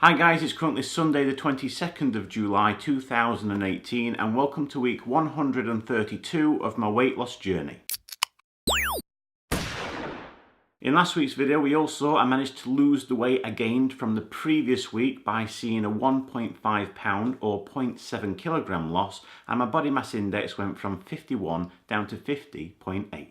Hi guys, it's currently Sunday the 22nd of July 2018 and welcome to week 132 of my weight loss journey. In last week's video we all saw I managed to lose the weight I gained from the previous week by seeing a 1.5 pound or 0.7 kilogram loss, and my body mass index went from 51 down to 50.8.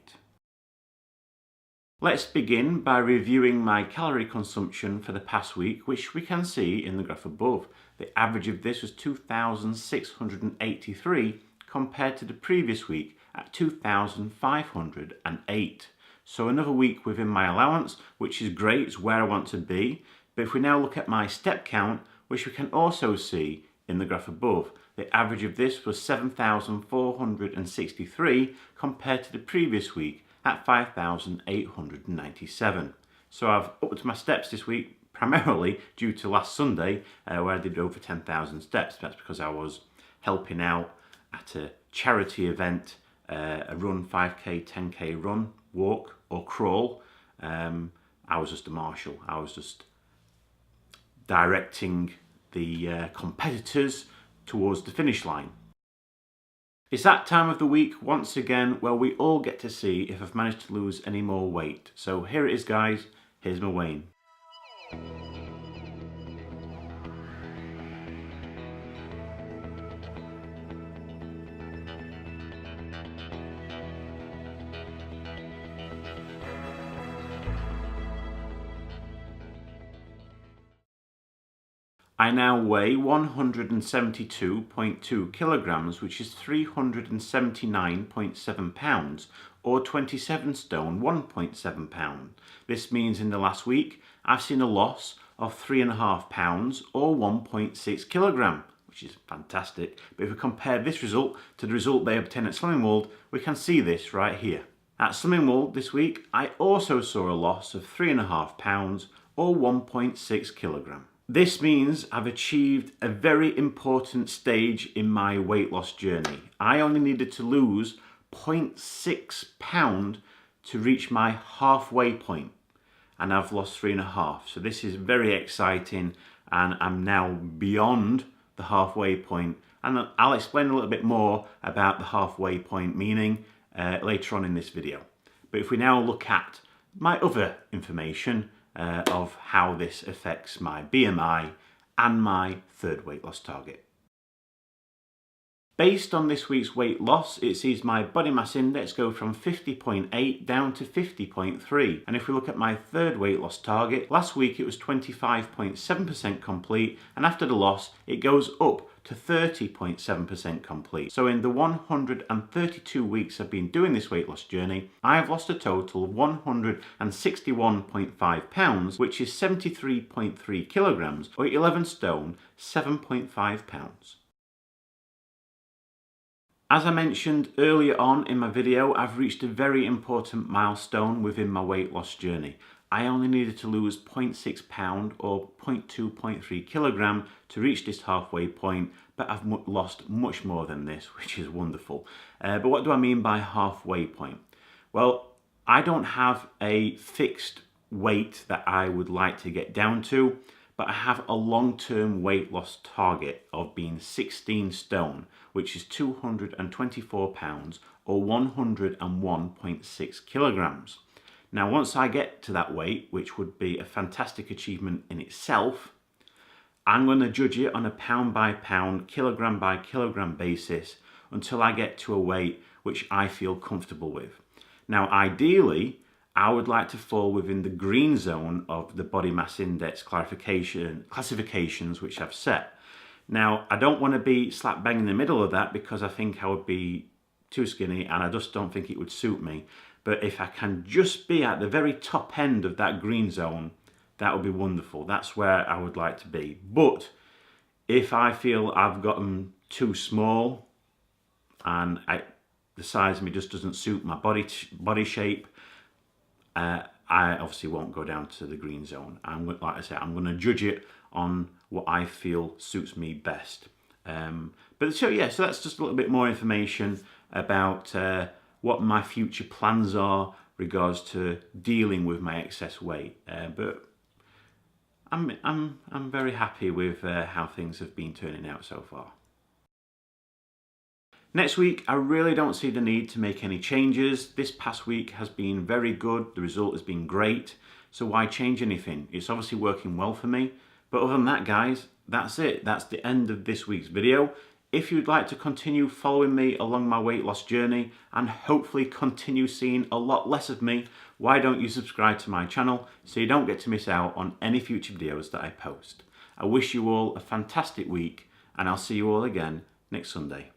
Let's begin by reviewing my calorie consumption for the past week, which we can see in the graph above. The average of this was 2,683 compared to the previous week at 2,508. So another week within my allowance, which is great, it's where I want to be. But if we now look at my step count, which we can also see in the graph above, the average of this was 7,463 compared to the previous week at 5,897. So I've upped my steps this week, primarily due to last Sunday where I did over 10,000 steps. That's because I was helping out at a charity event, a run, 5k, 10k run, walk or crawl. I was just a marshal. I was just directing the competitors towards the finish line. It's that time of the week once again where we all get to see if I've managed to lose any more weight. So here it is guys, here's my weighing. I now weigh 172.2 kilograms, which is 379.7 pounds, or 27 stone, 1.7 pound. This means in the last week, I've seen a loss of 3.5 pounds, or 1.6 kilogram, which is fantastic. But if we compare this result to the result they obtained at Slimming World, we can see this right here. At Slimming World this week, I also saw a loss of 3.5 pounds, or 1.6 kilogram. This means I've achieved a very important stage in my weight loss journey. I only needed to lose 0.6 pound to reach my halfway point, and I've lost 3.5. So this is very exciting, and I'm now beyond the halfway point. And I'll explain a little bit more about the halfway point meaning later on in this video. But if we now look at my other information, of how this affects my BMI and my third weight loss target. Based on this week's weight loss, it sees my body mass index go from 50.8 down to 50.3. And if we look at my third weight loss target, last week it was 25.7% complete, and after the loss it goes up to 30.7% complete. So in the 132 weeks I've been doing this weight loss journey, I have lost a total of 161.5 pounds, which is 73.3 kilograms, or 11 stone, 7.5 pounds. As I mentioned earlier on in my video, I've reached a very important milestone within my weight loss journey. I only needed to lose 0.6 pound or 0.3 kilogram to reach this halfway point, but I've lost much more than this, which is wonderful. But what do I mean by halfway point? Well, I don't have a fixed weight that I would like to get down to, but I have a long-term weight loss target of being 16 stone, which is 224 pounds or 101.6 kilograms. Now, once I get to that weight, which would be a fantastic achievement in itself, I'm going to judge it on a pound by pound, kilogram by kilogram basis until I get to a weight which I feel comfortable with. Now, ideally, I would like to fall within the green zone of the body mass index classifications which I've set. Now, I don't want to be slap bang in the middle of that because I think I would be too skinny and I just don't think it would suit me. But if I can just be at the very top end of that green zone, that would be wonderful. That's where I would like to be. But if I feel I've gotten too small and the size of me just doesn't suit my body shape, I obviously won't go down to the green zone. Like I said, I'm going to judge it on what I feel suits me best. So that's just a little bit more information about what my future plans are regards to dealing with my excess weight. But I'm very happy with how things have been turning out so far. Next week, I really don't see the need to make any changes. This past week has been very good. The result has been great. So why change anything? It's obviously working well for me. But other than that, guys, that's it. That's the end of this week's video. If you'd like to continue following me along my weight loss journey and hopefully continue seeing a lot less of me, why don't you subscribe to my channel so you don't get to miss out on any future videos that I post. I wish you all a fantastic week and I'll see you all again next Sunday.